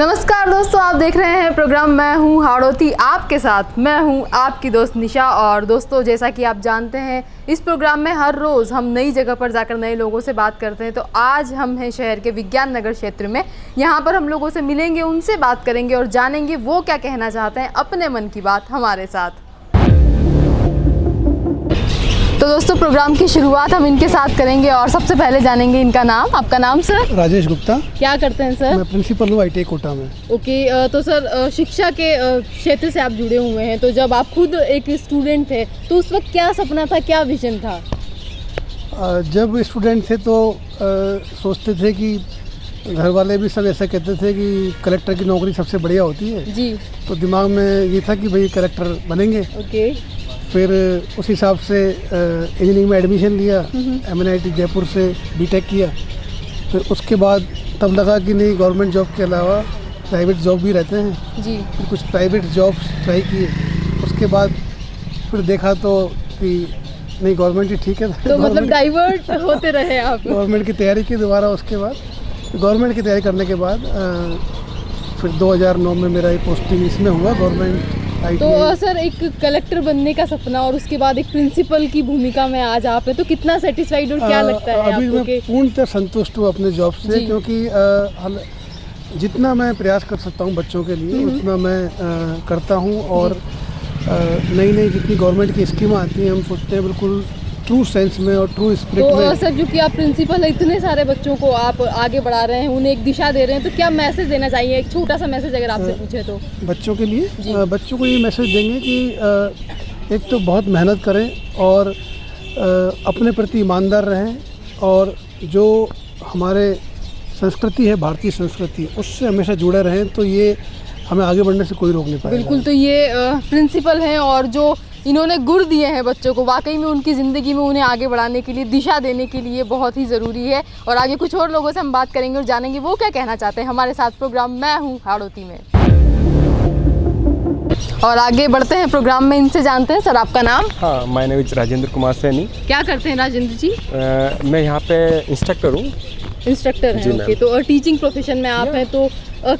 नमस्कार दोस्तों, आप देख रहे हैं प्रोग्राम मैं हूं हाड़ौती आपके साथ। मैं हूं आपकी दोस्त निशा। और दोस्तों, जैसा कि आप जानते हैं, इस प्रोग्राम में हर रोज़ हम नई जगह पर जाकर नए लोगों से बात करते हैं। तो आज हम हैं शहर के विज्ञान नगर क्षेत्र में। यहाँ पर हम लोगों से मिलेंगे, उनसे बात करेंगे और जानेंगे वो क्या कहना चाहते हैं अपने मन की बात हमारे साथ। तो दोस्तों, प्रोग्राम की शुरुआत हम इनके साथ करेंगे और सबसे पहले जानेंगे इनका नाम। आपका नाम सर? राजेश गुप्ता। क्या करते हैं सर? मैं प्रिंसिपल हूँ ITI कोटा में। ओके, तो सर शिक्षा के क्षेत्र से आप जुड़े हुए हैं। तो जब आप खुद एक स्टूडेंट थे तो उस वक्त क्या सपना था, क्या विजन था? जब स्टूडेंट थे तो सोचते थे कि घर वाले भी सब ऐसा कहते थे कि कलेक्टर की नौकरी सबसे बढ़िया होती है जी। तो दिमाग में ये था कि भाई कलेक्टर बनेंगे। ओके। फिर उस हिसाब से इंजीनियरिंग में एडमिशन लिया, MNIT जयपुर से B.Tech किया। फिर उसके बाद तब लगा कि नहीं, गवर्नमेंट जॉब के अलावा प्राइवेट जॉब भी रहते हैं जी। फिर कुछ प्राइवेट जॉब्स ट्राई किए। उसके बाद फिर देखा तो कि नहीं, गवर्नमेंट ही ठीक है। तो मतलब डाइवर्ट होते रहे आप? गवर्नमेंट की तैयारी की दोबारा। उसके बाद गवर्नमेंट की तैयारी करने के बाद फिर 2009 में मेरा पोस्टिंग इसमें हुआ, गवर्नमेंट ITI। तो सर, एक कलेक्टर बनने का सपना और उसके बाद एक प्रिंसिपल की भूमिका में आज आप हैं, तो कितना सेटिस्फाइड और क्या लगता है अभी आपको? मैं पूर्णतः संतुष्ट हूँ अपने जॉब से, क्योंकि जितना मैं प्रयास कर सकता हूँ बच्चों के लिए उतना मैं करता हूँ। और नई नई जितनी गवर्नमेंट की स्कीम आती हैं, हम सोचते हैं बिल्कुल ट्रू सेंस में और ट्रू स्पिरिट में। तो सर, जो कि आप प्रिंसिपल है, इतने सारे बच्चों को आप आगे बढ़ा रहे हैं, उन्हें एक दिशा दे रहे हैं, तो क्या मैसेज देना चाहिए? एक छोटा सा मैसेज अगर आपसे पूछे तो बच्चों के लिए। बच्चों को ये मैसेज देंगे कि एक तो बहुत मेहनत करें और अपने प्रति ईमानदार रहें, और जो हमारे संस्कृति है, भारतीय संस्कृति, उससे हमेशा जुड़े रहें। तो ये हमें आगे बढ़ने से कोई रोक नहीं पाएगा। बिल्कुल। तो ये प्रिंसिपल हैं और जो इन्होंने गुर दिए हैं बच्चों को, वाकई में उनकी ज़िंदगी में उन्हें आगे बढ़ाने के लिए, दिशा देने के लिए बहुत ही ज़रूरी है। और आगे कुछ और लोगों से हम बात करेंगे और जानेंगे वो क्या कहना चाहते हैं हमारे साथ। प्रोग्राम मैं हूँ हाड़ौती में। और आगे बढ़ते हैं प्रोग्राम में, इनसे जानते हैं। सर, आपका नाम? हाँ, my name is Rajendra Kumar Saini. क्या करते हैं राजेंद्र जी? मैं यहाँ पे इंस्ट्रक्टर हूँ। इंस्ट्रक्टर हैं, ओके। तो टीचिंग प्रोफेशन में आप हैं, तो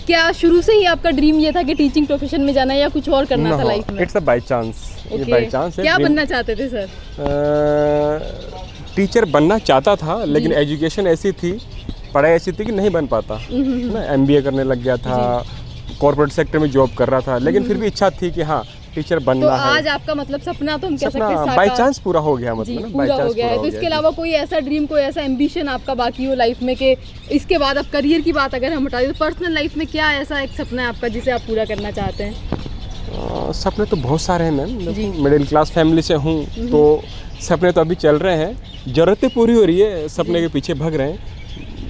क्या शुरू से ही आपका ड्रीम ये था कि टीचिंग प्रोफेशन में जाना है या कुछ और करना था लाइफ में? It's a by chance. ये बाय चांस है। क्या बनना चाहते थे सर? टीचर बनना चाहता था, लेकिन एजुकेशन ऐसी थी, पढ़ाई ऐसी थी कि नहीं बन पाता ना। MBA करने लग गया था, कॉर्पोरेट सेक्टर में जॉब कर रहा था, लेकिन फिर भी इच्छा थी कि हाँ, टीचर बनना तो है। आज आपका मतलब सपना तो हम कह सकते हैं बाय चांस पूरा हो गया, मतलब पूरा हो गया है। तो इसके अलावा कोई ऐसा ड्रीम, कोई ऐसा एम्बिशन आपका बाकी हो लाइफ में कि इसके बाद अब करियर की बात अगर हम हटा दें, तो पर्सनल लाइफ में क्या ऐसा एक सपना है आपका जिसे आप पूरा करना चाहते हैं? सपने तो बहुत सारे हैं मैम। मिडिल क्लास फैमिली से हूँ, तो सपने तो अभी चल रहे हैं, ज़रूरतें पूरी हो रही है, सपने के पीछे भाग रहे हैं,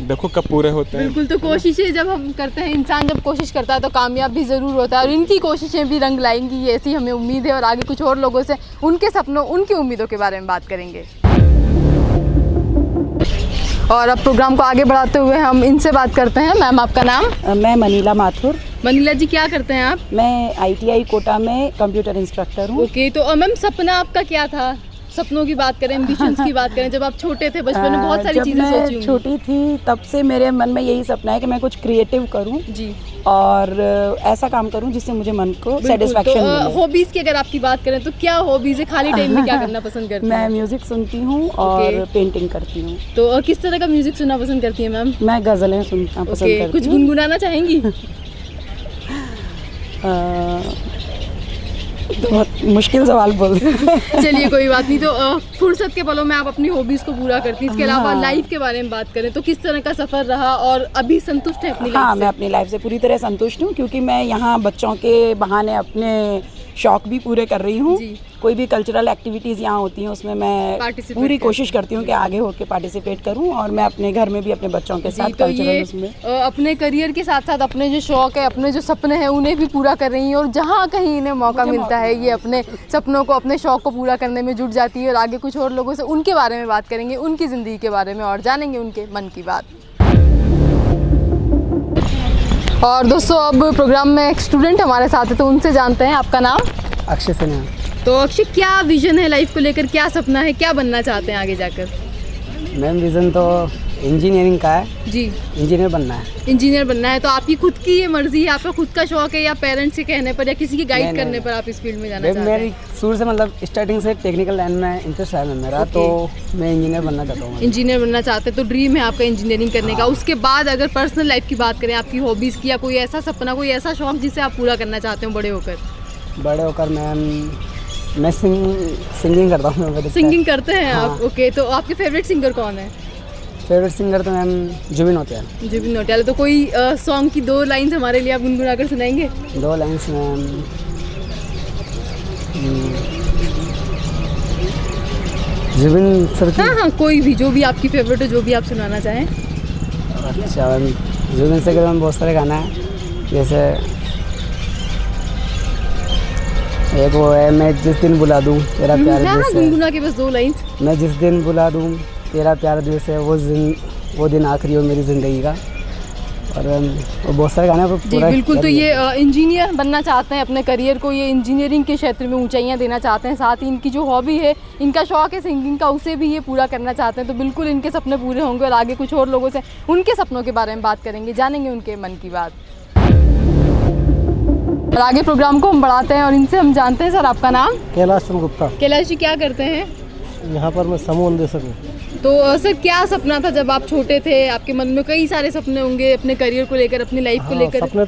देखो कब पूरे होते हैं। बिल्कुल। तो कोशिशें जब हम करते हैं, इंसान जब कोशिश करता है तो कामयाब भी ज़रूर होता है, और इनकी कोशिशें भी रंग लाएंगी, ये ऐसी हमें उम्मीद है। और आगे कुछ और लोगों से उनके सपनों, उनकी उम्मीदों के बारे में बात करेंगे। और अब प्रोग्राम को आगे बढ़ाते हुए हम इनसे बात करते हैं। मैम, आपका नाम? मैं मनीला माथुर। मनीला जी, क्या करते हैं आप? मैं ITI कोटा में कंप्यूटर इंस्ट्रक्टर हूँ। ओके। तो मैम, सपना आपका क्या था? सपनों की बात करें, एम्बिशंस की बात करें, जब आप छोटे थे, बचपन में बहुत सारी चीज़ें सोची होंगी। छोटी थी तब से मेरे मन में यही सपना है कि मैं कुछ क्रिएटिव करूँ जी, और ऐसा काम करूँ जिससे मुझे मन को सेटिस्फेक्शन मिले। हॉबीज़ की अगर आपकी बात करें तो क्या हॉबीज़ है? खाली टाइम में क्या करना पसंद करती हैं? मैं म्यूज़िक सुनती हूँ और पेंटिंग करती हूँ। तो किस तरह का म्यूज़िक सुनना पसंद करती हैं मैम? मैं गज़लें सुनना पसंद करती हूँ। कुछ गुनगुनाना चाहेंगी? बहुत मुश्किल सवाल बोल चलिए, कोई बात नहीं। तो फुर्सत के पलों में आप अपनी हॉबीज़ को पूरा करती हैं। इसके अलावा लाइफ के बारे में बात करें तो किस तरह का सफ़र रहा और अभी संतुष्ट है अपनी लाइफ से? हाँ, मैं अपनी लाइफ से पूरी तरह संतुष्ट हूँ, क्योंकि मैं यहाँ बच्चों के बहाने अपने शौक भी पूरे कर रही हूँ। कोई भी कल्चरल एक्टिविटीज़ यहाँ होती हैं उसमें मैं पूरी कोशिश करती हूँ कि आगे होकर पार्टिसिपेट करूँ, और मैं अपने घर में भी अपने बच्चों के साथ कल्चरल उसमें अपने करियर के साथ साथ अपने जो शौक है, अपने जो सपने हैं, उन्हें भी पूरा कर रही हैं। और जहाँ कहीं इन्हें मौका मिलता है, ये अपने सपनों को, अपने शौक को पूरा करने में जुट जाती है। और आगे कुछ और लोगों से उनके बारे में बात करेंगे, उनकी ज़िंदगी के बारे में, और जानेंगे उनके मन की बात। और दोस्तों, अब प्रोग्राम में एक स्टूडेंट हमारे साथ है, तो उनसे जानते हैं। आपका नाम? अक्षय सिन्हा। तो अक्षय, क्या विजन है लाइफ को लेकर, क्या सपना है, क्या बनना चाहते हैं आगे जाकर? मैम, विज़न तो इंजीनियरिंग का है जी। इंजीनियर बनना है। इंजीनियर बनना है, तो आपकी खुद की ये मर्जी है, आपका खुद का शौक है, या पेरेंट्स के कहने पर या किसी की गाइड करने पर आप इस फील्ड में जाना चाहते हैं? मेरी शुरू से मतलब स्टार्टिंग से टेक्निकल लाइन में इंटरेस्ट है मेरा, तो मैं इंजीनियर बनना चाहता हूँ। इंजीनियर बनना चाहते हैं, तो ड्रीम है आपका इंजीनियरिंग करने का। उसके बाद अगर पर्सनल लाइफ की बात करें, आपकी हॉबीज़ की, या कोई ऐसा सपना, कोई ऐसा शौक जिसे आप पूरा करना चाहते हो बड़े होकर? बड़े होकर मैं सिंगिंग करता हूँ। सिंगिंग करते हैं आप? ओके, तो आपके फेवरेट सिंगर कौन है? फेवरेट सिंगर तो मैम जुबिन नौटियाल। जुबिन नौटियाल। तो कोई सॉन्ग की 2 लाइन्स हमारे लिए आप गुनगुना कर सुनाएंगे? 2 लाइन्स मैम, जुबिन सर की? हाँ, कोई भी, जो भी आपकी फेवरेट हो, जो भी आप सुनाना चाहें। अच्छा मैम, जुबिन सर के मैम बहुत सारे गाना है, जैसे एक वो है, मैं जिस दिन बुला दूँ तेरा प्यार दिल से। गुनगुना के बस 2 लाइन्स। मैं जिस दिन बुला दूँ तेरा प्यार दिल से, वो दिन आखिरी हो मेरी ज़िंदगी का। और वो बहुत सारे गाने जी बिल्कुल। तो ये इंजीनियर बनना चाहते हैं, अपने करियर को ये इंजीनियरिंग के क्षेत्र में ऊंचाइयां देना चाहते हैं। साथ ही इनकी जो हॉबी है, इनका शौक है सिंगिंग का, उसे भी ये पूरा करना चाहते हैं। तो बिल्कुल इनके सपने पूरे होंगे। और आगे कुछ और लोगों से उनके सपनों के बारे में बात करेंगे, जानेंगे उनके मन की बात। और आगे प्रोग्राम को हम बढ़ाते हैं और इनसे हम जानते हैं। सर, आपका नाम? कैलाश चंद्र गुप्ता। कैलाश जी, क्या करते हैं? यहाँ पर मैं समूह निदेशक हूँ। तो सर, क्या सपना था जब आप छोटे थे? आपके मन में कई सारे सपने होंगे अपने करियर को लेकर, अपनी लाइफ को लेकर। सपने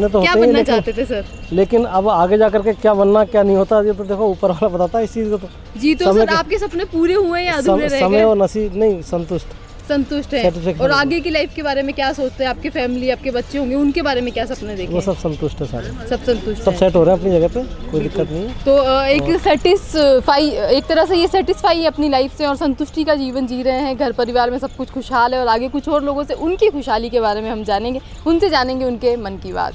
तो क्या बनना चाहते थे सर? लेकिन अब आगे जा करके क्या बनना क्या नहीं होता, ये तो देखो ऊपर वाला बताता है इस चीज़ को। तो जी, तो सर आपके सपने पूरे हुए या अधूरे रह गए? समय और नसीब नहीं, संतुष्ट है। और आगे की लाइफ के बारे में क्या सोचते हैं? आपके फैमिली, आपके बच्चे होंगे, उनके बारे में क्या सपने देखे? वो सब संतुष्ट है, सारे सब संतुष्ट, सब सेट हो रहे हैं अपनी जगह पे, कोई दिक्कत नहीं है। तो एक तरह से ये सेटिस्फाई है अपनी लाइफ से और संतुष्टि का जीवन जी रहे हैं। घर परिवार में सब कुछ खुशहाल है। और आगे कुछ और लोगों से उनकी खुशहाली के बारे में हम जानेंगे, उनसे जानेंगे उनके मन की बात।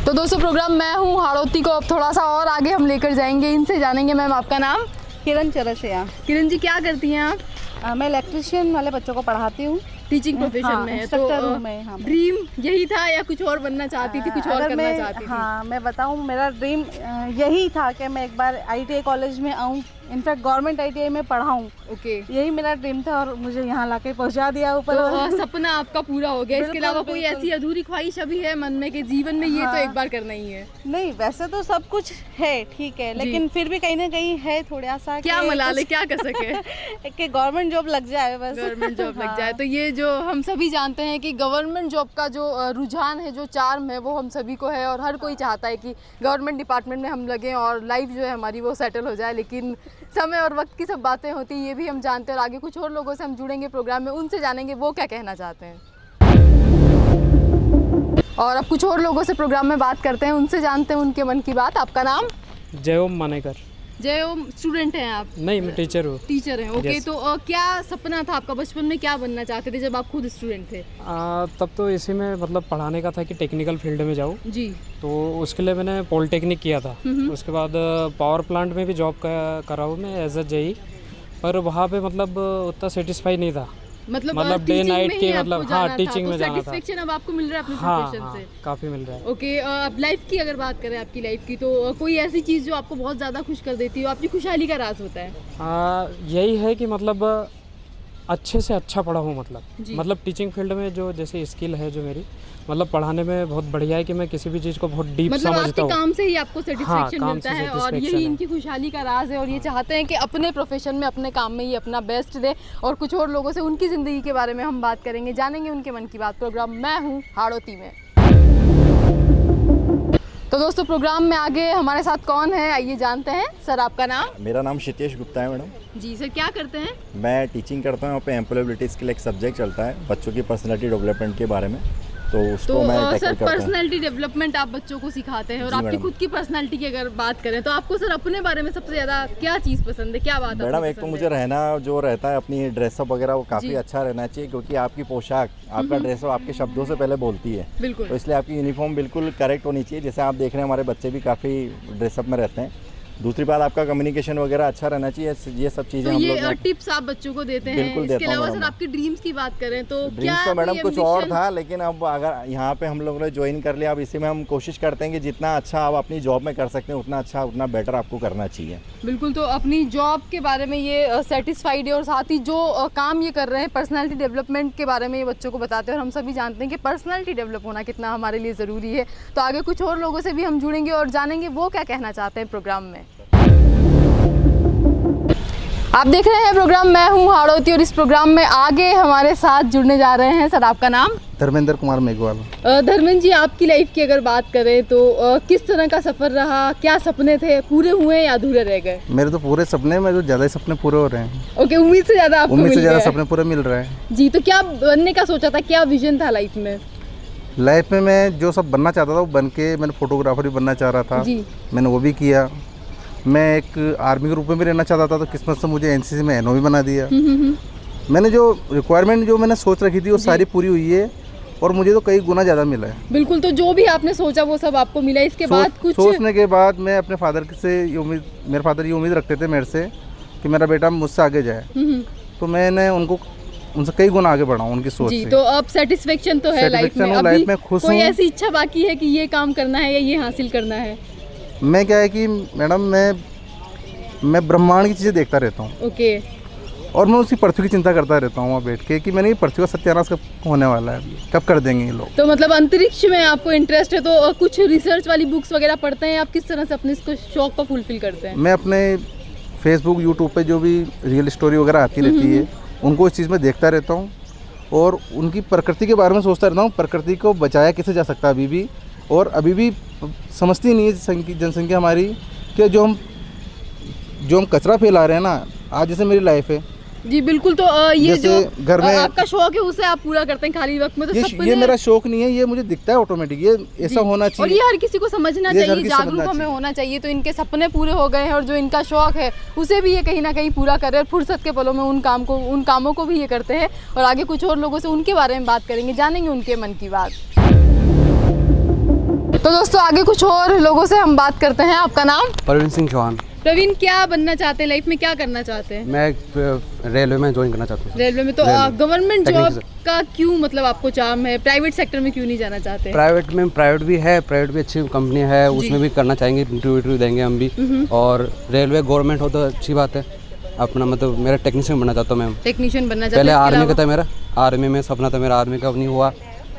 तो दोस्तों, प्रोग्राम मैं हूँ हाड़ौती को अब थोड़ा सा और आगे हम लेकर जाएंगे, इनसे जानेंगे। मैम, आपका नाम? किरण चरसिया। किरण जी, क्या करती हैं आप? मैं इलेक्ट्रिशियन वाले बच्चों को पढ़ाती हूँ, टीचिंग प्रोफेशन में है। तो ड्रीम यही था या कुछ और बनना चाहती थी, कुछ और करना चाहती थी? हाँ, मैं बताऊँ, मेरा ड्रीम यही था कि मैं एक बार ITI कॉलेज में आऊँ, इनफैक्ट गवर्नमेंट ITI में पढ़ाऊँ। ओके, यही मेरा ड्रीम था और मुझे यहाँ लाके पहुँचा दिया ऊपर। तो सपना आपका पूरा हो गया। इसके अलावा कोई ऐसी अधूरी ख्वाहिश अभी है मन में कि जीवन में ये तो एक बार करना ही है? नहीं, वैसे तो सब कुछ है, ठीक है, लेकिन फिर भी कहीं ना कहीं है थोड़ा सा, क्या मलाल है, क्या कर सके कि गवर्नमेंट जॉब लग जाए बस। गवर्नमेंट जॉब लग जाए। तो ये जो हम सभी जानते हैं कि गवर्नमेंट जॉब का जो रुझान है, जो चार्म है, वो हम सभी को है और हर कोई चाहता है कि गवर्नमेंट डिपार्टमेंट में हम लगें और लाइफ जो है हमारी वो सेटल हो जाए। लेकिन समय और वक्त की सब बातें होती हैं, ये भी हम जानते हैं। और आगे कुछ और लोगों से हम जुड़ेंगे प्रोग्राम में, उनसे जानेंगे वो क्या कहना चाहते हैं। और अब कुछ और लोगों से प्रोग्राम में बात करते हैं, उनसे जानते हैं उनके मन की बात। आपका नाम? जयोम मानेकर। जयोम, स्टूडेंट हैं आप? नहीं, मैं टीचर हूँ। टीचर हैं, ओके। तो क्या सपना था आपका बचपन में, क्या बनना चाहते थे जब आप खुद स्टूडेंट थे? तब तो इसी में मतलब पढ़ाने का था कि टेक्निकल फील्ड में जाऊँ जी। तो उसके लिए मैंने पॉलिटेक्निक किया था। उसके बाद पावर प्लांट में भी जॉब करा हूँ मैं एज ए जेई, पर वहाँ पे मतलब उतना सेटिस्फाई नहीं था। मतलब डे नाइट के मतलब हाँ, टीचिंग में जाना था। सेटिस्फेक्शन अब आपको मिल रहा है अपने प्रोफेशन से? काफ़ी मिल रहा है। ओके, अब लाइफ की अगर बात करें, आपकी लाइफ की, तो कोई ऐसी चीज़ जो आपको बहुत ज़्यादा खुश कर देती हो, आपकी खुशहाली का राज होता है? यही है कि मतलब अच्छे से अच्छा पढ़ा हूँ। मतलब टीचिंग फील्ड में जो जैसे स्किल है जो मेरी, मतलब पढ़ाने में बहुत बढ़िया है कि मैं किसी भी चीज़ को बहुत डीप समझता हूँ। काम से ही आपको सेटिस्फेक्शन मिलता है और यही इनकी खुशहाली का राज है। और ये चाहते हैं कि अपने प्रोफेशन में, अपने काम में ये अपना बेस्ट दे। और कुछ और लोगों से उनकी ज़िंदगी के बारे में हम बात करेंगे, जानेंगे उनके मन की बात। प्रोग्राम मैं हूँ हाड़ौती में। तो दोस्तों, प्रोग्राम में आगे हमारे साथ कौन है, आइए जानते हैं। सर, आपका नाम? मेरा नाम क्षितेश गुप्ता है मैडम। जी सर, क्या करते हैं? मैं टीचिंग करता हूँ। यहाँ पे एम्प्लॉयबिलिटीज़ के लिए एक सब्जेक्ट चलता है बच्चों की पर्सनालिटी डेवलपमेंट के बारे में, तो उसको मैं टैकल करता हूँ। पर्सनालिटी डेवलपमेंट आप बच्चों को सिखाते हैं। और आपकी खुद की पर्सनालिटी की अगर बात करें तो आपको सर अपने बारे में सबसे ज़्यादा क्या चीज़ पसंद है, क्या बात? मैडम, एक तो मुझे रहना जो रहता है, अपनी ड्रेसअप वगैरह वो काफ़ी अच्छा रहना चाहिए, क्योंकि आपकी पोशाक, आपका ड्रेसअप आपके शब्दों से पहले बोलती है। बिल्कुल। तो इसलिए आपकी यूनिफॉर्म बिल्कुल करेक्ट होनी चाहिए। जैसे आप देख रहे हैं, हमारे बच्चे भी काफ़ी ड्रेसअप में रहते हैं, दूसरी बात आपका कम्युनिकेशन वगैरह अच्छा रहना चाहिए, ये सब चीज़ें तो हम ये लोग टिप्स आप बच्चों को देते हैं। बिल्कुल इसके देता हूं अलावा मैडम। सर आपकी ड्रीम्स की बात करें तो ड्रीम्स तो मैडम कुछ और था, लेकिन अब अगर यहाँ पे हम लोगों ने ज्वाइन कर लिया, अब इसी में हम कोशिश करते हैं कि जितना अच्छा आप अपनी जॉब में कर सकते हैं उतना अच्छा उतना बेटर आपको करना चाहिए। बिल्कुल, तो अपनी जॉब के बारे में ये सेटिस्फाइड है और साथ ही जो काम ये कर रहे हैं पर्सनालिटी डेवलपमेंट के बारे में ये बच्चों को बताते हैं और हम सभी जानते हैं कि पर्सनालिटी डेवलप होना कितना हमारे लिए ज़रूरी है। तो आगे कुछ और लोगों से भी हम जुड़ेंगे और जानेंगे वो क्या कहना चाहते हैं प्रोग्राम में। आप देख रहे हैं प्रोग्राम मैं हूं हाड़ौती और इस प्रोग्राम में आगे हमारे साथ जुड़ने जा रहे हैं। सर आपका नाम? धर्मेंद्र कुमार मेघवाल। धर्मेंद्र जी, आपकी लाइफ की अगर बात करें तो किस तरह का सफ़र रहा, क्या सपने थे, पूरे हुए या अधूरे रह गए? मेरे तो पूरे सपने में जो ज़्यादा ही सपने पूरे हो रहे हैं। ओके, उम्मीद से ज़्यादा आपको उम्मीद से मिल ज़्यादा गया है। सपने पूरे मिल रहे हैं जी। तो क्या बनने का सोचा था, क्या विजन था लाइफ में? लाइफ में मैं जो सब बनना चाहता था वो बन के, मैंने फोटोग्राफर भी बनना चाह रहा था जी। मैंने वो भी किया। मैं एक आर्मी के रूप में भी रहना चाहता था, तो किस्मत से मुझे एनसीसी में एनओ भी बना दिया। मैंने जो रिक्वायरमेंट जो मैंने सोच रखी थी वो सारी पूरी हुई है और मुझे तो कई गुना ज़्यादा मिला है। बिल्कुल, तो जो भी आपने सोचा वो सब आपको मिला। इसके बाद कुछ सोचने के बाद मैं अपने फादर से ये उम्मीद, मेरे फादर ये उम्मीद रखते थे मेरे से कि मेरा बेटा मुझसे आगे जाए, तो मैंने उनसे कई गुना आगे बढ़ा उनकी सोच जी। से। तो अब सेटिस्फेक्शन तो है लाइफ में? लाइफ में खुश हूँ। कोई ऐसी इच्छा बाकी है कि ये काम करना है या ये हासिल करना है? मैं क्या है कि मैडम मैं ब्रह्मांड की चीज़ें देखता रहता हूँ। ओके। और मैं उसी पृथ्वी की चिंता करता रहता हूँ वहाँ बैठ के कि मैंने ये पृथ्वी का सत्यानाश कब होने वाला है, कब कर देंगे ये लोग। तो मतलब अंतरिक्ष में आपको इंटरेस्ट है, तो कुछ रिसर्च वाली बुक्स वगैरह पढ़ते हैं? आप किस तरह से अपने इसको शौक को फुलफिल करते हैं? मैं अपने फेसबुक यूट्यूब पे जो भी रियल स्टोरी वगैरह आती रहती है उनको इस चीज़ में देखता रहता हूँ और उनकी प्रकृति के बारे में सोचता रहता हूँ। प्रकृति को बचाया कैसे जा सकता है अभी भी, और अभी भी समझती नहीं है जनसंख्या हमारी कि जो हम कचरा फैला रहे हैं ना, आज जैसे मेरी लाइफ है जी। बिल्कुल, तो ये जो घर में आपका शौक है उसे आप पूरा करते हैं खाली वक्त में? तो ये मेरा शौक नहीं है, ये मुझे दिखता है ऑटोमेटिक, ये ऐसा होना चाहिए और ये हर किसी को समझना चाहिए, जागरूक हमें होना चाहिए। तो इनके सपने पूरे हो गए हैं और जो इनका शौक है उसे भी ये कहीं ना कहीं पूरा कर रहे हैं। फुर्सत के पलों में उन कामों को भी ये करते हैं और आगे कुछ और लोगों से उनके बारे में बात करेंगे, जानेंगे उनके मन की बात। तो दोस्तों आगे कुछ और लोगों से हम बात करते हैं। आपका नाम? प्रवीण सिंह चौहान। प्रवीण, क्या बनना चाहते हैं लाइफ में, क्या करना चाहते हैं? मैं रेलवे में ज्वाइन करना चाहता हूँ। रेलवे में? तो गवर्नमेंट जॉब का क्यों मतलब आपको चार्म है, प्राइवेट सेक्टर में क्यों नहीं जाना चाहते? प्राइवेट भी अच्छी कंपनी है, उसमें भी करना चाहेंगे, इंटरव्यू देंगे हम भी। और रेलवे गवर्नमेंट हो तो अच्छी बात है। अपना मतलब मेरा टेक्नीशियन बनना चाहता हूँ मैं। टेक्नीशियन बनना चाहता पहले आर्मी का था मेरा, आर्मी में सपना था मेरा, आर्मी का नहीं हुआ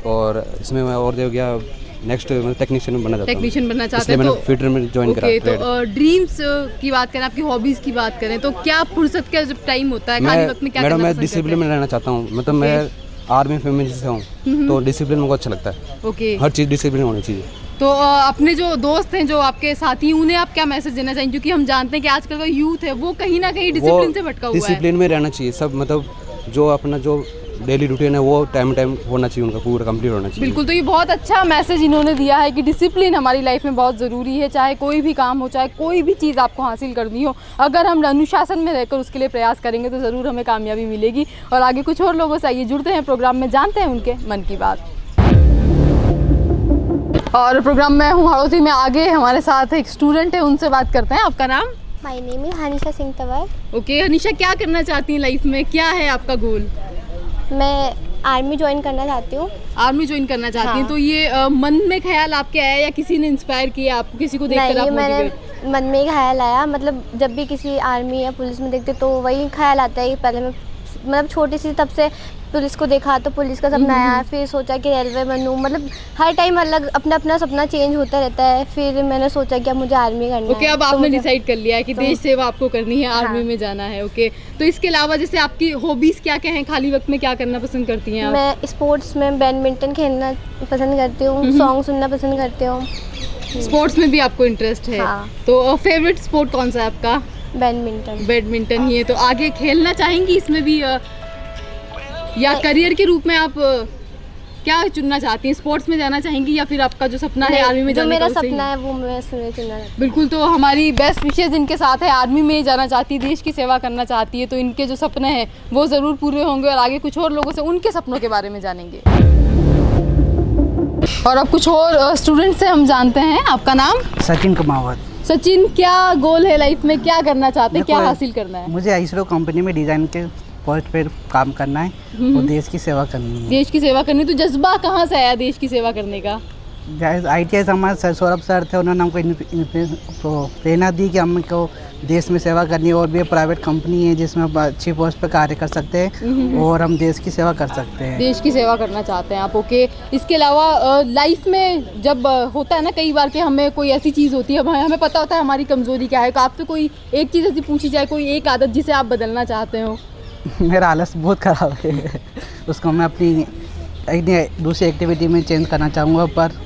और इसमें मैं और दे गया नेक्स्ट टेक्नीशियन बनना चाहता हूं। टेक्नीशियन बनना चाहते हैं, तो मैंने फील्ड में ज्वाइन करा। तो ड्रीम्स की बात करें, आपकी हॉबीज की बात करें, तो क्या फुर्सत का जब टाइम होता है खाली वक्त में क्या करना पसंद करते हैं? मैं डिसिप्लिन में रहना चाहता हूँ, मतलब मैं आर्मी फैमिली से हूँ तो डिसिप्लिन मुझे अच्छा लगता है। ओके, हर चीज़ डिसिप्लिन होनी चाहिए। तो अपने जो दोस्त हैं, जो आपके साथी, उन्हें आप क्या मैसेज देना चाहेंगे? क्योंकि हम जानते हैं कि आजकल का यूथ है वो कहीं ना कहीं डिसिप्लिन से भटका हुआ है। डिसिप्लिन में रहना चाहिए सब, मतलब जो अपना जो डेली रूटीन है वो टाइम होना चाहिए, उनका पूरा कंप्लीट होना चाहिए। बिल्कुल, तो ये बहुत अच्छा मैसेज इन्होंने दिया है कि डिसिप्लिन हमारी लाइफ में बहुत ज़रूरी है। चाहे कोई भी काम हो, चाहे कोई भी चीज़ आपको हासिल करनी हो, अगर हम अनुशासन में रहकर उसके लिए प्रयास करेंगे तो ज़रूर हमें कामयाबी मिलेगी। और आगे कुछ और लोगों से आइए जुड़ते हैं प्रोग्राम में, जानते हैं उनके मन की बात। और प्रोग्राम में हूँ हाड़ौती में आगे हमारे साथ एक स्टूडेंट है, उनसे बात करते हैं। आपका नाम? My name is Hanisha Singh Tanwar. Okay Hanisha, क्या करना चाहती हैं लाइफ में, क्या है आपका गोल? मैं आर्मी ज्वाइन करना चाहती हूँ। आर्मी ज्वाइन करना चाहती हैं? तो ये मन में ख्याल आपके आया या किसी ने इंस्पायर किया आपको, किसी को देखकर आप मैंने मन में ही ख्याल आया। मतलब जब भी किसी आर्मी या पुलिस में देखते तो वही ख्याल आता है कि पहले मैं मतलब छोटी सी तब से पुलिस को देखा तो पुलिस का सपना आया, फिर सोचा कि रेलवे बनूँ। मतलब हर टाइम अलग अपना अपना सपना चेंज होता रहता है। फिर मैंने सोचा कि अब मुझे आर्मी करना है। ओके, अब आपने डिसाइड कर लिया है कि देश सेवा आपको करनी है, आर्मी में जाना है। ओके, तो इसके अलावा जैसे आपकी हॉबीज़ क्या क्या हैं, खाली वक्त में क्या करना पसंद करती हैं आप? मैं स्पोर्ट्स में बैडमिंटन खेलना पसंद करती हूँ, सॉन्ग सुनना पसंद करती हूँ। स्पोर्ट्स में भी आपको इंटरेस्ट है? तो फेवरेट स्पोर्ट कौन सा है आपका? बैडमिंटन। बैडमिंटन ही है। तो आगे खेलना चाहेंगी इसमें भी या करियर के रूप में आप क्या चुनना चाहती हैं? स्पोर्ट्स में जाना चाहेंगी या फिर आपका जो सपना है आर्मी में जाने का? जो मेरा सपना है वो मैं उसमें चुनना। बिल्कुल, तो हमारी बेस्ट विशेज इनके साथ है। आर्मी में जाना चाहती है, देश की सेवा करना चाहती है, तो इनके जो सपने हैं वो ज़रूर पूरे होंगे। और आगे कुछ और लोगों से उनके सपनों के बारे में जानेंगे। और अब कुछ और स्टूडेंट से हम जानते हैं। आपका नाम? सचिन कुमावत। सचिन, क्या गोल है लाइफ में, क्या करना चाहते हैं, क्या हासिल करना है? मुझे इसरो कंपनी में डिज़ाइन के पोस्ट पे काम करना है और देश की सेवा करनी है। देश की सेवा करनी, तो जज्बा कहाँ से आया देश की सेवा करने का? ITI से हमारे सर सौरभ सर थे, उन्होंने हमको प्रेरणा दी कि हमको देश में सेवा करनी है और भी प्राइवेट कंपनी है जिसमें हम अच्छी पोस्ट पर कार्य कर सकते हैं और हम देश की सेवा कर सकते हैं। देश की सेवा करना चाहते हैं आप, ओके। इसके अलावा लाइफ में जब होता है ना कई बार कि हमें कोई ऐसी चीज़ होती है, हमें पता होता है हमारी कमज़ोरी क्या है, तो आपसे कोई एक चीज़ ऐसी पूछी जाए, कोई एक आदत जिसे आप बदलना चाहते हो? मेरा आलस बहुत ख़राब है, उसको मैं अपनी दूसरी एक्टिविटी में चेंज करना चाहूँगा, पर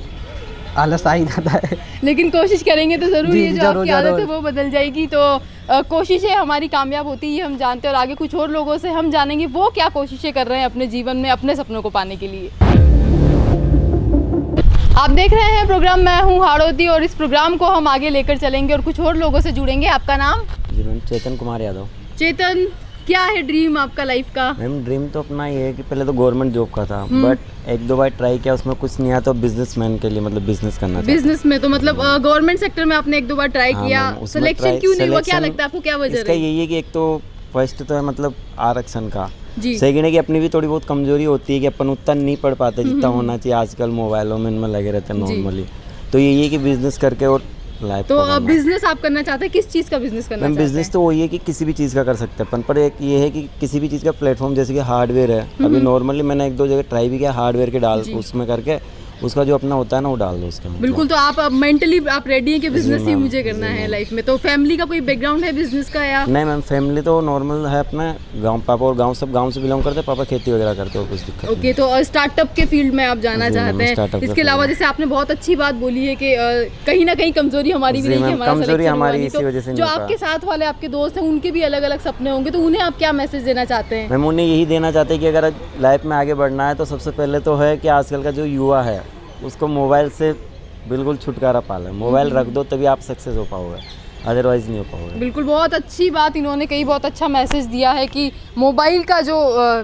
आलस आ ही जाता है। लेकिन कोशिश करेंगे तो ज़रूर ये जो आपकी आदत है वो बदल जाएगी। तो कोशिशें हमारी कामयाब होती है, हम जानते हैं। और आगे कुछ और लोगों से हम जानेंगे वो क्या कोशिशें कर रहे हैं अपने जीवन में अपने सपनों को पाने के लिए। आप देख रहे हैं प्रोग्राम मैं हूँ हाड़ौती, और इस प्रोग्राम को हम आगे लेकर चलेंगे और कुछ और लोगों से जुड़ेंगे। आपका नाम? जी मैम, चेतन कुमार यादव। चेतन, क्या है ड्रीम आपका लाइफ का? मैम ड्रीम तो अपना ये है कि पहले तो गवर्नमेंट जॉब का था, बट एक दो बार ट्राई किया, उसमें कुछ नहीं आया, तो बिजनेसमैन के लिए मतलब बिजनेस करना था। बिजनेस में तो मतलब गवर्नमेंट सेक्टर में आपने एक दो बार ट्राई किया, सिलेक्शन क्यों नहीं हुआ, क्या लगता है आपको, क्या वजह है? इसका यही है कि एक तो फर्स्ट तो है मतलब आरक्षण का, सेकंड है कि अपनी भी थोड़ी बहुत कमजोरी होती है कि अपन उतना नहीं पढ़ पाते जितना होना चाहिए, आजकल मोबाइलों में इनमें लगे रहते हैं नॉर्मली। तो यही है कि बिजनेस करके और लाइफ। तो बिजनेस आप करना चाहते हैं, किस चीज़ का बिजनेस करना चाहते हैं? बिजनेस तो वही है कि किसी भी चीज़ का कर सकते हैं अपन, पर एक ये है कि किसी भी चीज़ का प्लेटफॉर्म, जैसे कि हार्डवेयर है, अभी नॉर्मली मैंने एक दो जगह ट्राई भी किया हार्डवेयर के डाल उसमें करके उसका जो अपना होता है ना वो डाल दो उसका। बिल्कुल, तो आप मेंटली आप रेडी हैं कि बिजनेस ही मुझे करना है लाइफ में। तो फैमिली का कोई बैकग्राउंड है बिजनेस का या? नहीं मैम, फैमिली तो नॉर्मल है अपना गांव, पापा और गांव सब गांव से बिलोंग करते हैं, पापा खेती वगैरह करते हो, कुछ दिक्कत नहीं। ओके, तो स्टार्टअप के फील्ड में आप जाना चाहते हैं। इसके अलावा जैसे आपने बहुत अच्छी बात बोली है कि कहीं ना कहीं कमजोरी हमारी भी नहीं है, कमजोरी हमारी इसी वजह से। जो आपके साथ वाले आपके दोस्त हैं उनके भी अलग अलग सपने होंगे, तो उन्हें आप क्या मैसेज देना चाहते हैं? मैम उन्हें यही देना चाहते हैं कि अगर लाइफ में आगे बढ़ना है तो सबसे पहले तो है कि आजकल का जो युवा है उसको मोबाइल से बिल्कुल छुटकारा पालें। मोबाइल रख दो तभी आप सक्सेस हो पाओगे, अदरवाइज नहीं हो पाओगे। बिल्कुल, बहुत अच्छी बात इन्होंने कही, बहुत अच्छा मैसेज दिया है कि मोबाइल का जो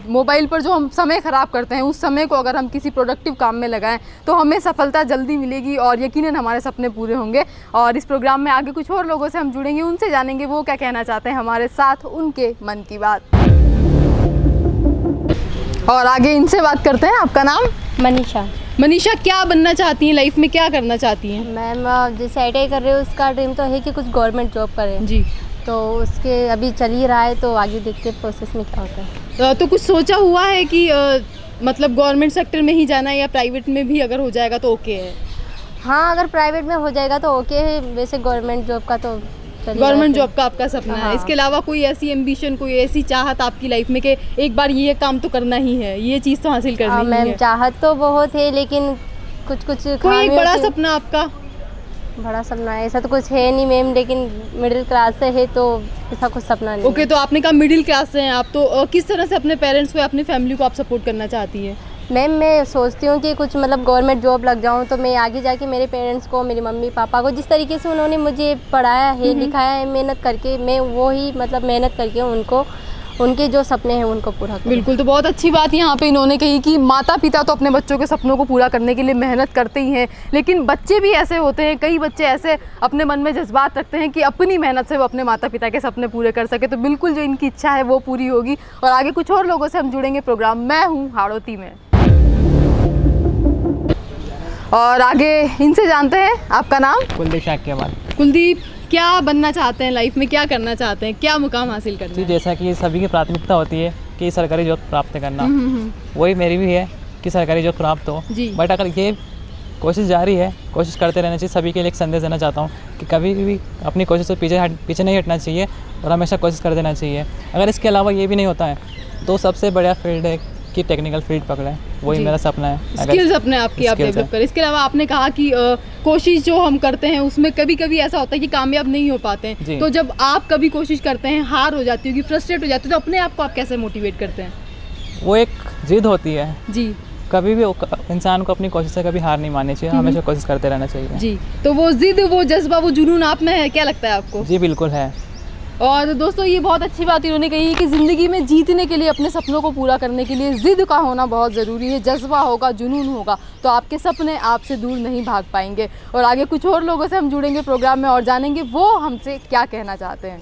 मोबाइल पर जो हम समय ख़राब करते हैं उस समय को अगर हम किसी प्रोडक्टिव काम में लगाएं तो हमें सफलता जल्दी मिलेगी और यकीनन हमारे सपने पूरे होंगे। और इस प्रोग्राम में आगे कुछ और लोगों से हम जुड़ेंगे, उनसे जानेंगे वो क्या कहना चाहते हैं हमारे साथ, उनके मन की बात। और आगे इनसे बात करते हैं। आपका नाम? मनीषा। मनीषा, क्या बनना चाहती हैं लाइफ में, क्या करना चाहती हैं? मैम जैसे ITI कर रहे हो उसका ड्रीम तो है कि कुछ गवर्नमेंट जॉब करें जी, तो उसके अभी चल ही रहा है, तो आगे देखते हैं प्रोसेस में क्या होता है। तो कुछ सोचा हुआ है कि मतलब गवर्नमेंट सेक्टर में ही जाना है या प्राइवेट में भी अगर हो जाएगा तो ओके है? हाँ, अगर प्राइवेट में हो जाएगा तो ओके है, वैसे गवर्नमेंट जॉब का तो गवर्नमेंट जॉब का आपका सपना है। इसके अलावा कोई ऐसी एम्बिशन, कोई ऐसी चाहत आपकी लाइफ में कि एक बार ये काम तो करना ही है, ये चीज़ तो हासिल करनी ही है? मैम चाहत तो बहुत है, लेकिन कुछ कोई एक बड़ा सपना आपका? बड़ा सपना है ऐसा तो कुछ है नहीं मैम, लेकिन मिडिल क्लास से है तो ऐसा कुछ सपना नहीं। ओके, तो आपने कहा मिडिल क्लास से हैं आप, तो किस तरह से अपने पेरेंट्स को, अपनी फैमिली को आप सपोर्ट करना चाहती हैं? मैम मैं सोचती हूँ कि कुछ मतलब गवर्नमेंट जॉब लग जाऊँ तो मैं आगे जाके मेरे पेरेंट्स को, मेरी मम्मी पापा को, जिस तरीके से उन्होंने मुझे पढ़ाया है लिखाया है मेहनत करके, मैं वो ही मतलब मेहनत करके उनको उनके जो सपने हैं उनको पूरा करूँ। बिल्कुल, तो बहुत अच्छी बात यहाँ पे इन्होंने कही कि माता पिता तो अपने बच्चों के सपनों को पूरा करने के लिए मेहनत करते ही हैं, लेकिन बच्चे भी ऐसे होते हैं, कई बच्चे ऐसे अपने मन में जज्बात रखते हैं कि अपनी मेहनत से वो अपने माता पिता के सपने पूरे कर सके। तो बिल्कुल जो इनकी इच्छा है वो पूरी होगी। और आगे कुछ और लोगों से हम जुड़ेंगे प्रोग्राम मैं हूँ हाड़ौती में। और आगे इनसे जानते हैं। आपका नाम? कुलदीप शाक्यवाल। कुलदीप, क्या बनना चाहते हैं लाइफ में, क्या करना चाहते हैं, क्या मुकाम हासिल करना है? जैसा कि सभी की प्राथमिकता होती है कि सरकारी जॉब प्राप्त करना, वही मेरी भी है कि सरकारी जॉब प्राप्त हो। बट अगर ये कोशिश जारी है, कोशिश करते रहना चाहिए। सभी के लिए एक संदेश देना चाहता हूँ कि कभी भी अपनी कोशिश से पीछे नहीं हटना चाहिए और हमेशा कोशिश कर देना चाहिए। अगर इसके अलावा ये भी नहीं होता है तो सबसे बढ़िया फील्ड है कि टेक्निकल फील्ड पकड़े, वही मेरा सपना है। स्किल्स अपने आप की आप डेवलप करें। इसके अलावा आपने कहा कि कोशिश जो हम करते हैं उसमें कभी कभी ऐसा होता है कि कामयाब नहीं हो पाते हैं, तो जब आप कभी कोशिश करते हैं, हार हो जाती होगी, फ्रस्ट्रेट हो जाती है, तो अपने आप को आप कैसे मोटिवेट करते हैं? वो एक जिद होती है जी, कभी भी इंसान को अपनी कोशिश से कभी हार नहीं माननी चाहिए, हमेशा कोशिश करते रहना चाहिए जी। तो वो जिद, वो जज्बा, वो जुनून आप में है, क्या लगता है आपको? जी बिल्कुल है। और दोस्तों ये बहुत अच्छी बात इन्होंने कही कि ज़िंदगी में जीतने के लिए, अपने सपनों को पूरा करने के लिए ज़िद का होना बहुत ज़रूरी है। जज्बा होगा, जुनून होगा तो आपके सपने आपसे दूर नहीं भाग पाएंगे। और आगे कुछ और लोगों से हम जुड़ेंगे प्रोग्राम में और जानेंगे वो हमसे क्या कहना चाहते हैं।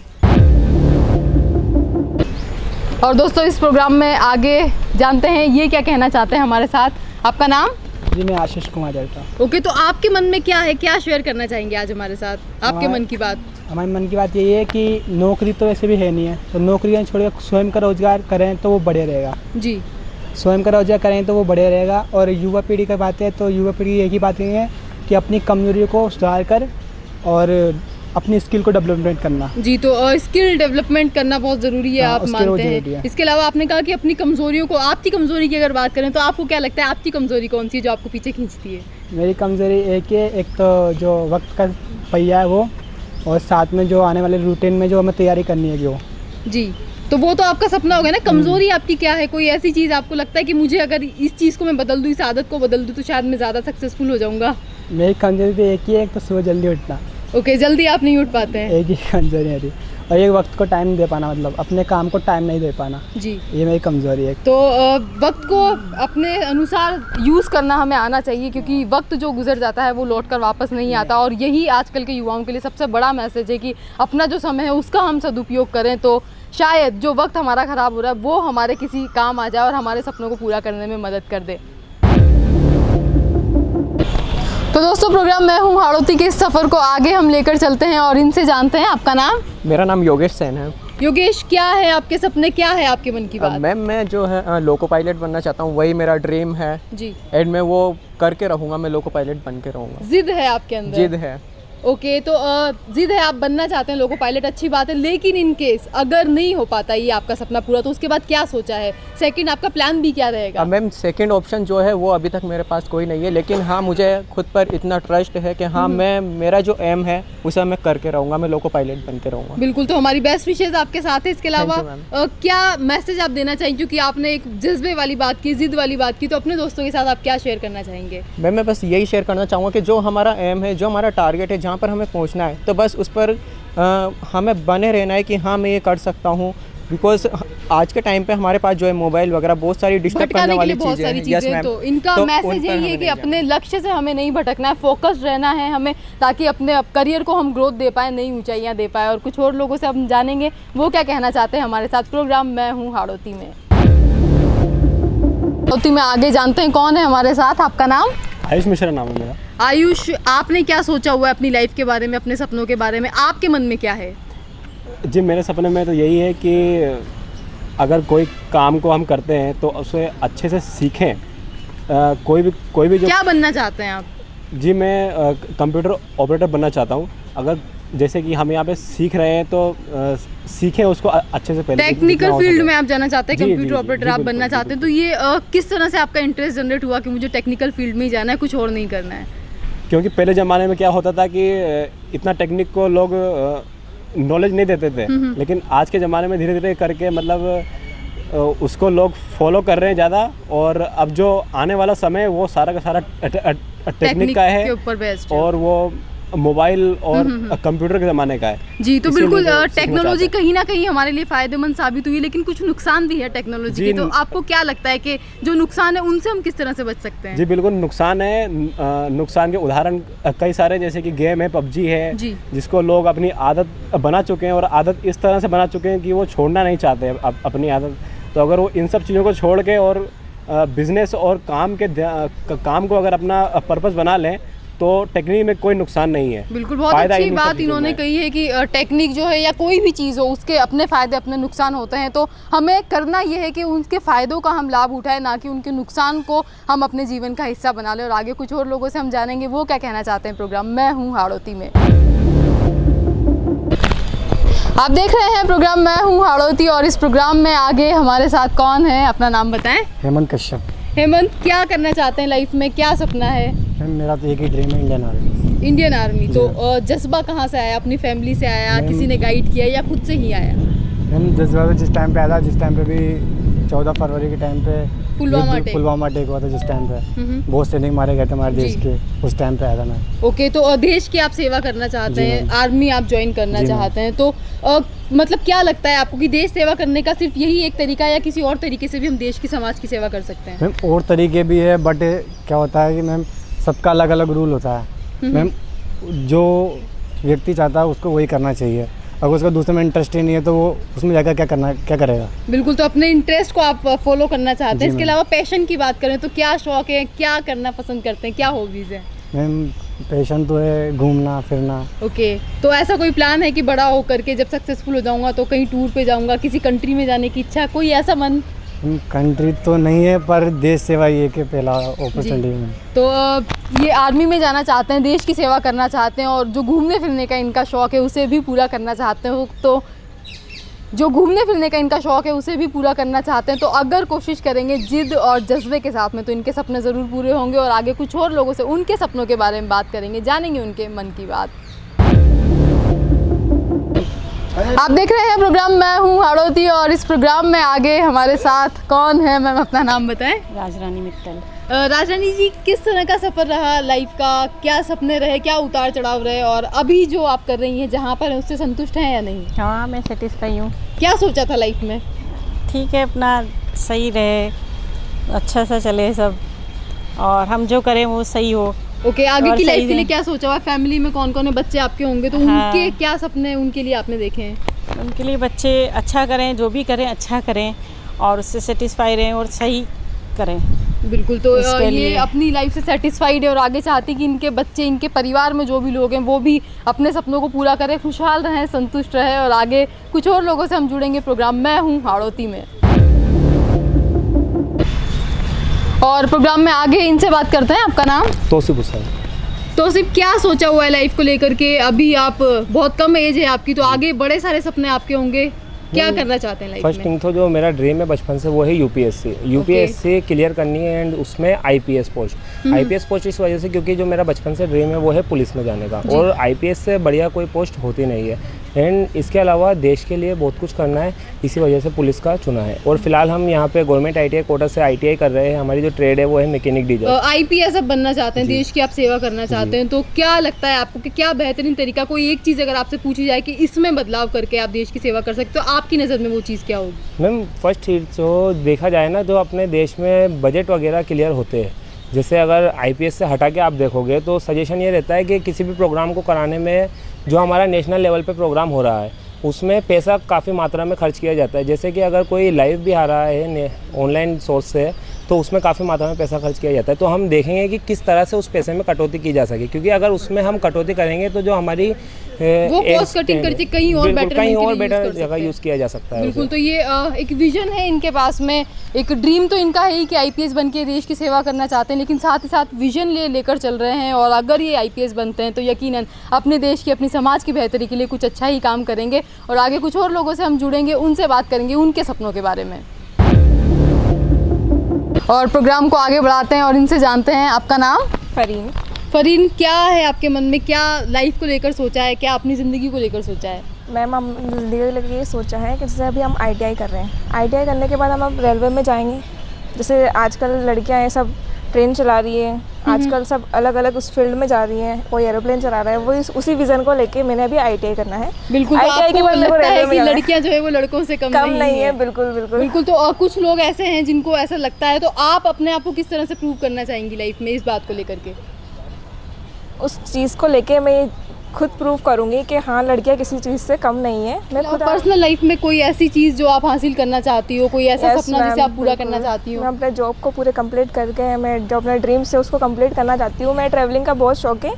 और दोस्तों इस प्रोग्राम में आगे जानते हैं ये क्या कहना चाहते हैं हमारे साथ। आपका नाम? जी मैं आशीष कुमार जड़ता। ओके, तो आपके मन में क्या है, क्या शेयर करना चाहेंगे आज हमारे साथ, आपके मन की बात? हमारे मन की बात यही है कि नौकरी तो वैसे भी है नहीं है, तो नौकरियाँ छोड़कर स्वयं का रोजगार करें तो वो बढ़िया रहेगा। जी, स्वयं का रोजगार करें तो वो बढ़िया रहेगा। और युवा पीढ़ी की बात है तो युवा पीढ़ी एक ही बात नहीं है कि अपनी कमजोरी को सुधार कर और अपनी स्किल को डेवलपमेंट करना। जी, तो स्किल डेवलपमेंट करना बहुत ज़रूरी है, आप मानते हैं? इसके अलावा आपने कहा कि अपनी कमज़ोरियों को, आपकी कमज़ोरी की अगर बात करें तो आपको क्या लगता है आपकी कमज़ोरी कौन सी है जो आपको पीछे खींचती है? मेरी कमज़ोरी एक है, एक तो जो वक्त का पहिया है वो, और साथ में जो आने वाले रूटीन में जो हमें तैयारी करनी है वो। जी, तो वो तो आपका सपना होगा ना। कमज़ोरी आपकी क्या है? कोई ऐसी चीज़ आपको लगता है कि मुझे अगर इस चीज़ को मैं बदल दूँ, इस आदत को बदल दूँ तो शायद मैं ज़्यादा सक्सेसफुल हो जाऊँगा? मेरी कमज़ोरी तो एक ही है, एक तो सुबह जल्दी उठना। ओके, जल्दी आप नहीं उठ पाते हैं? एक ही कमज़ोरी है। और एक वक्त को टाइम नहीं दे पाना, मतलब अपने काम को टाइम नहीं दे पाना। जी, ये मेरी कमज़ोरी है। तो वक्त को अपने अनुसार यूज़ करना हमें आना चाहिए, क्योंकि वक्त जो गुजर जाता है वो लौट कर वापस नहीं आता। और यही आजकल के युवाओं के लिए सबसे बड़ा मैसेज है कि अपना जो समय है उसका हम सदुपयोग करें, तो शायद जो वक्त हमारा ख़राब हो रहा है वो हमारे किसी काम आ जाए और हमारे सपनों को पूरा करने में मदद कर दे। तो दोस्तों प्रोग्राम मैं हूँ हाड़ौती के इस सफ़र को आगे हम लेकर चलते हैं और इनसे जानते हैं। आपका नाम? मेरा नाम योगेश सेन है। योगेश, क्या है आपके सपने, क्या है आपके मन की बात? मैम मैं जो है लोको पायलट बनना चाहता हूँ, वही मेरा ड्रीम है जी। एंड मैं वो करके रहूँगा, मैं लोको पायलट बन के रहूँगा। जिद है आपके अंदर? जिद है। ओके, तो जिद है, आप बनना चाहते हैं लोको पायलट, अच्छी बात है। लेकिन इन केस अगर नहीं हो पाता ये आपका सपना पूरा तो उसके बाद क्या सोचा है? सेकंड आपका प्लान भी क्या रहेगा? मैम सेकंड ऑप्शन जो है वो अभी तक मेरे पास कोई नहीं है, लेकिन हाँ मुझे खुद पर इतना ट्रस्ट है कि हाँ मैं, मेरा जो एम है उसे मैं करके रहूँगा, मैं लोको पायलट बन के रहूँगा। बिल्कुल, तो हमारी बेस्ट विशेज आपके साथ है। इसके अलावा क्या मैसेज आप देना चाहेंगे, क्योंकि आपने एक जज्बे वाली बात की, जिद वाली बात की, तो अपने दोस्तों के साथ आप क्या शेयर करना चाहेंगे? मैं बस यही शेयर करना चाहूँगा कि जो हमारा एम है, जो हमारा टारगेट है, जहाँ पर हमें पहुँचना है, तो बस उस पर हमें बने रहना है कि हाँ मैं ये कर सकता हूँ। बिकॉज आज के टाइम पे हमारे पास जो है मोबाइल वगैरह बहुत सारी डिस्टर्ब करने वाली चीज़ें हैं। तो इनका मैसेज यही है कि अपने लक्ष्य से हमें नहीं भटकना है, फोकस्ड रहना है हमें, ताकि अपने करियर को हम ग्रोथ दे पाए, नई ऊंचाइयां दे पाए। और कुछ और लोगों से हम जानेंगे वो क्या कहना चाहते हैं हमारे साथ। प्रोग्राम मैं हूँ हाड़ौती में। हाड़ौती में आगे जानते हैं कौन है हमारे साथ। आपका नाम? आयुष मिश्रा नाम है मेरा। आयुष, आपने क्या सोचा हुआ है अपनी लाइफ के बारे में, अपने सपनों के बारे में? आपके मन में क्या है? जी मेरे सपने में तो यही है कि अगर कोई काम को हम करते हैं तो उसे अच्छे से सीखें। कोई भी जो, क्या बनना चाहते हैं आप? जी मैं कंप्यूटर ऑपरेटर बनना चाहता हूँ। अगर जैसे कि हम यहाँ पे सीख रहे हैं तो सीखें उसको अच्छे से। पहले टेक्निकल फील्ड में आप जाना चाहते हैं, कंप्यूटर ऑपरेटर आप बनना चाहते हैं, तो ये किस तरह से आपका इंटरेस्ट जनरेट हुआ कि मुझे टेक्निकल फील्ड में ही जाना है, कुछ और नहीं करना है? क्योंकि पहले ज़माने में क्या होता था कि इतना टेक्निक को लोग नॉलेज नहीं देते थे, लेकिन आज के ज़माने में धीरे धीरे करके मतलब उसको लोग फॉलो कर रहे हैं ज़्यादा। और अब जो आने वाला समय वो सारा का सारा टेक्निक का है और वो मोबाइल और कंप्यूटर के ज़माने का है। जी, तो बिल्कुल टेक्नोलॉजी कहीं ना कहीं हमारे लिए फ़ायदेमंद साबित हुई, लेकिन कुछ नुकसान भी है टेक्नोलॉजी के। तो आपको क्या लगता है कि जो नुकसान है उनसे हम किस तरह से बच सकते हैं? जी बिल्कुल नुकसान है। नुकसान के उदाहरण कई सारे, जैसे कि गेम है, पबजी है, जिसको लोग अपनी आदत बना चुके हैं और आदत इस तरह से बना चुके हैं कि वो छोड़ना नहीं चाहते अपनी आदत। तो अगर वो इन सब चीज़ों को छोड़ के और बिजनेस और काम को अगर अपना पर्पस बना लें तो टेक्निक में कोई नुकसान नहीं है। बिल्कुल, बहुत अच्छी बात इन्होंने कही है कि टेक्निक जो है या कोई भी चीज़ हो उसके अपने फ़ायदे अपने नुकसान होते हैं। तो हमें करना ये है कि उनके फ़ायदों का हम लाभ उठाएं, ना कि उनके नुकसान को हम अपने जीवन का हिस्सा बना लें। और आगे कुछ और लोगों से हम जानेंगे वो क्या कहना चाहते हैं। प्रोग्राम मैं हूँ हाड़ौती में। आप देख रहे हैं प्रोग्राम मैं हूँ हाड़ौती और इस प्रोग्राम में आगे हमारे साथ कौन है, अपना नाम बताएं। हेमंत कश्यप। हेमंत, क्या करना चाहते हैं लाइफ में, क्या सपना है? मेरा तो एक ही ड्रीम है, इंडियन आर्मी। Indian army. तो जज्बा कहाँ से आया? अपनी फैमिली से आया, किसी ने गाइड किया या खुद से ही आया? जज्बा तो जिस टाइम पे आया था, जिस टाइम पे भी 14 फरवरी के टाइम पे पुलवामा अटैक हुआ था, जिस टाइम पे बहुत सैनिक मारे गए थे हमारे देश के, उस टाइम पे आया था मैं। ओके, तो देश की आप सेवा करना चाहते हैं, आर्मी आप ज्वाइन करना चाहते हैं, तो मतलब क्या लगता है आपको कि देश सेवा करने का सिर्फ यही एक तरीका है या किसी और तरीके से भी हम देश की समाज की सेवा कर सकते हैं? मैम और तरीके भी है, बट क्या होता है कि मैम सबका अलग अलग रूल होता है। मैम जो व्यक्ति चाहता है उसको वही करना चाहिए, अगर उसका दूसरे में इंटरेस्ट ही नहीं है तो वो उसमें जाकर क्या करेगा। बिल्कुल, तो अपने इंटरेस्ट को आप फॉलो करना चाहते हैं। इसके अलावा पैशन की बात करें तो क्या शौक है, क्या करना पसंद करते हैं, क्या हॉबीज है? मैम पैशन तो है घूमना फिरना। ओके, तो ऐसा कोई प्लान है कि बड़ा होकर के जब सक्सेसफुल हो जाऊंगा तो कहीं टूर पे जाऊंगा, किसी कंट्री में जाने की इच्छा, कोई ऐसा मन? कंट्री तो नहीं है, पर देश सेवा ये कि पहला अपॉर्चुनिटी में। तो ये आर्मी में जाना चाहते हैं, देश की सेवा करना चाहते हैं, और जो घूमने फिरने का इनका शौक़ है उसे भी पूरा करना चाहते हैं। तो जो घूमने फिरने का इनका शौक़ है उसे भी पूरा करना चाहते हैं, तो अगर कोशिश करेंगे जिद और जज्बे के साथ में तो इनके सपने ज़रूर पूरे होंगे। और आगे कुछ और लोगों से उनके सपनों के बारे में बात करेंगे, जानेंगे उनके मन की बात। आप देख रहे हैं प्रोग्राम मैं हूँ हाड़ौती, और इस प्रोग्राम में आगे हमारे साथ कौन है? मैम अपना नाम बताएं। राजरानी मित्तल। राजरानी जी, किस तरह का सफ़र रहा लाइफ का, क्या सपने रहे, क्या उतार चढ़ाव रहे, और अभी जो आप कर रही हैं जहाँ पर उससे संतुष्ट हैं या नहीं? हाँ, मैं सेटिस्फाई हूँ। क्या सोचा था लाइफ में? ठीक है, अपना सही रहे, अच्छा सा चले सब, और हम जो करें वो सही हो। ओके, आगे की लाइफ के लिए क्या सोचा हुआ? फैमिली में कौन कौन है? बच्चे आपके होंगे, तो उनके क्या सपने उनके लिए आपने देखे हैं? उनके लिए बच्चे अच्छा करें, जो भी करें अच्छा करें, और उससे सेटिस्फाई रहें और सही करें। बिल्कुल, तो ये अपनी लाइफ से सेटिस्फाइड है और आगे चाहती कि इनके बच्चे, इनके परिवार में जो भी लोग हैं वो भी अपने सपनों को पूरा करें, खुशहाल रहें, संतुष्ट रहें। और आगे कुछ और लोगों से हम जुड़ेंगे प्रोग्राम मैं हूँ हाड़ौती में, और प्रोग्राम में आगे इनसे बात करते हैं। आपका नाम? तौसीफ हुसैन। तौसीफ, क्या सोचा हुआ है लाइफ को लेकर के? अभी आप बहुत कम एज है आपकी, तो आगे बड़े सारे सपने आपके होंगे, क्या करना चाहते हैं लाइफ में? फर्स्ट थिंग तो जो मेरा ड्रीम है बचपन से वो है यूपीएससी क्लियर करनी है, एंड उसमें आईपीएस पोस्ट इस वजह से क्योंकि जो मेरा बचपन से ड्रीम है वो है पुलिस में जाने का, और आईपीएस से बढ़िया कोई पोस्ट होती नहीं है, एंड इसके अलावा देश के लिए बहुत कुछ करना है, इसी वजह से पुलिस का चुना है। और फिलहाल हम यहाँ पे गवर्नमेंट आईटीआई कोटा से आईटीआई कर रहे हैं, हमारी जो ट्रेड है वो है मैकेनिक डीजल। आईपीएस आप बनना चाहते हैं, देश की आप सेवा करना चाहते हैं, तो क्या लगता है आपको कि क्या बेहतरीन तरीका, कोई एक चीज़ अगर आपसे पूछी जाए कि इसमें बदलाव करके आप देश की सेवा कर सकते हो, तो आपकी नज़र में वो चीज़ क्या होगी? मैम फर्स्ट चीज़ जो देखा जाए ना, जो अपने देश में बजट वगैरह क्लियर होते हैं, जैसे अगर आईपीएस से हटा के आप देखोगे तो सजेशन ये रहता है कि किसी भी प्रोग्राम को कराने में जो हमारा नेशनल लेवल पे प्रोग्राम हो रहा है उसमें पैसा काफ़ी मात्रा में खर्च किया जाता है। जैसे कि अगर कोई लाइव भी आ रहा है ऑनलाइन सोर्स से तो उसमें काफ़ी मात्रा में पैसा खर्च किया जाता है, तो हम देखेंगे कि किस तरह से उस पैसे में कटौती की जा सके, क्योंकि अगर उसमें हम कटौती करेंगे तो जो हमारी वो कॉस्ट कटिंग करके कहीं और बेटर जगह यूज़ किया जा सकता है। बिल्कुल, तो ये एक विजन है इनके पास में, एक ड्रीम तो इनका है कि आईपीएस बन के देश की सेवा करना चाहते हैं, लेकिन साथ ही साथ विजन लेकर चल रहे हैं, और अगर ये आईपीएस बनते हैं तो यकीनन अपने देश की, अपनी समाज की बेहतरी के लिए कुछ अच्छा ही काम करेंगे। और आगे कुछ और लोगों से हम जुड़ेंगे, उनसे बात करेंगे उनके सपनों के बारे में, और प्रोग्राम को आगे बढ़ाते हैं और इनसे जानते हैं। आपका नाम? फरीन। फरीन, क्या है आपके मन में, क्या लाइफ को लेकर सोचा है, क्या अपनी ज़िंदगी को लेकर सोचा है? मैम, हम ज़िंदगी को लेकर ये सोचा है कि जैसे अभी हम आईटीआई कर रहे हैं, आईटीआई करने के बाद हम अब रेलवे में जाएंगे। जैसे आजकल लड़कियां हैं सब ट्रेन चला रही है, आजकल सब अलग अलग उस फील्ड में जा रही हैं, कोई एरोप्लेन चला रहा है, वो उसी विजन को लेके मैंने अभी आईटीआई करना है। बिल्कुल, तो आपको लगता है कि लड़कियां जो है वो लड़कों से कम नहीं है? बिल्कुल बिल्कुल बिल्कुल। तो कुछ लोग ऐसे हैं जिनको ऐसा लगता है, तो आप अपने आप को किस तरह से प्रूव करना चाहेंगी लाइफ में इस बात को लेकर के? उस चीज़ को लेके मैं खुद प्रूव करूंगी कि हाँ, लड़कियां किसी चीज़ से कम नहीं है। मैं खुद पर्सनल लाइफ में कोई ऐसी चीज़ जो आप हासिल करना चाहती हो, कोई ऐसा सपना जिसे आप पूरा करना चाहती हो? मैं अपने जॉब को पूरे कंप्लीट करके, मैं जो अपने ड्रीम्स है उसको कंप्लीट करना चाहती हूँ। मैं ट्रैवलिंग का बहुत शौक है,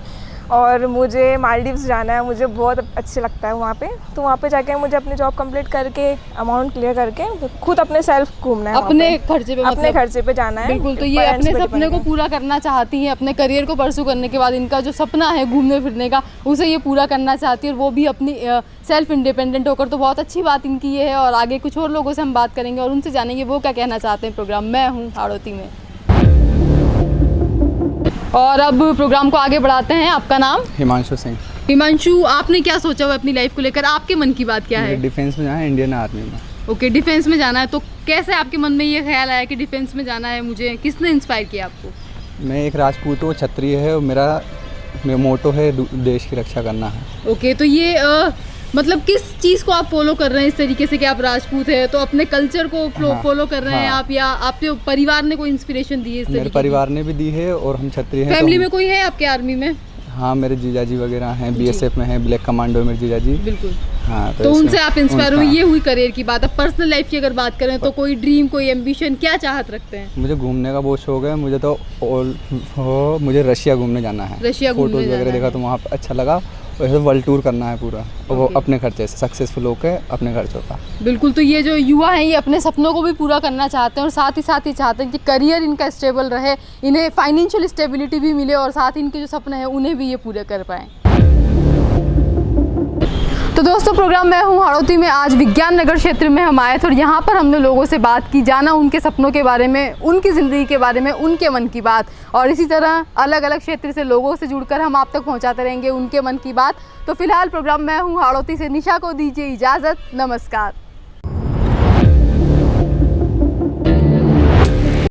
और मुझे मालदीव्स जाना है, मुझे बहुत अच्छे लगता है वहाँ पे। तो वहाँ पे जाके मुझे अपनी जॉब कंप्लीट करके, अमाउंट क्लियर करके खुद अपने सेल्फ घूमना है, अपने खर्चे पे, अपने खर्चे पे जाना है। बिल्कुल, तो ये अपने सपने को पूरा करना चाहती हैं, अपने करियर को परसू करने के बाद इनका जो सपना है घूमने फिरने का, उसे ये पूरा करना चाहती है, और वो भी अपनी सेल्फ इंडिपेंडेंट होकर। तो बहुत अच्छी बात इनकी ये है, और आगे कुछ और लोगों से हम बात करेंगे और उनसे जानेंगे वो क्या कहना चाहते हैं प्रोग्राम मैं हूँ हाड़ौती में। और अब प्रोग्राम को आगे बढ़ाते हैं। आपका नाम? हिमांशु सिंह। हिमांशु, आपने क्या सोचा हुआ अपनी लाइफ को लेकर, आपके मन की बात क्या है? डिफेंस में जाना है, इंडियन आर्मी में। ओके, डिफेंस में जाना है, तो कैसे आपके मन में ये ख्याल आया कि डिफेंस में जाना है मुझे? किसने इंस्पायर किया आपको? मैं एक राजपूत हूँ, क्षत्रिय है, और मेरा मोटो है देश की रक्षा करना है। ओके, तो ये मतलब किस चीज़ को आप फॉलो कर रहे हैं इस तरीके से कि आप राजपूत है तो अपने कल्चर को फॉलो कर रहे हैं आप, या आपके परिवार ने कोई इंस्पिरेशन दी है इस तरीके? मेरे परिवार ने भी दी है, और हम क्षत्रिय हैं। फैमिली में कोई है आपके आर्मी में? हाँ, मेरे जीजाजी वगैरह हैं, बीएसएफ में हैं, ब्लैक कमांडो मेरे जीजाजी। बिल्कुल। हाँ, तो उनसे आप इंस्पायर हुए। ये हुई करियर की बात। अब पर्सनल लाइफ की अगर बात करें तो कोई ड्रीम, कोई एम्बिशन, क्या चाहत रखते हैं? मुझे घूमने का बहुत शौक है। मुझे तो मुझे रशिया घूमने जाना है। रशिया घूमने फोटोज वगैरह देखा तो वहाँ पे अच्छा लगा। वैसे वर्ल्ड टूर करना है पूरा, और वो अपने खर्चे से, सक्सेसफुल होकर अपने खर्चों का। बिल्कुल। तो ये जो युवा हैं ये अपने सपनों को भी पूरा करना चाहते हैं, और साथ ही चाहते हैं कि करियर इनका स्टेबल रहे, इन्हें फाइनेंशियल स्टेबिलिटी भी मिले, और साथ ही इनके जो सपने हैं उन्हें भी ये पूरे कर पाएँ। तो दोस्तों, प्रोग्राम मैं हूँ हाड़ौती में आज विज्ञान नगर क्षेत्र में हम आए थे, और यहाँ पर हमने लोगों से बात की, जाना उनके सपनों के बारे में, उनकी ज़िंदगी के बारे में, उनके मन की बात, और इसी तरह अलग अलग क्षेत्र से लोगों से जुड़कर हम आप तक पहुँचाते रहेंगे उनके मन की बात। तो फिलहाल प्रोग्राम मैं हूँ हाड़ौती से निशा को दीजिए इजाज़त। नमस्कार।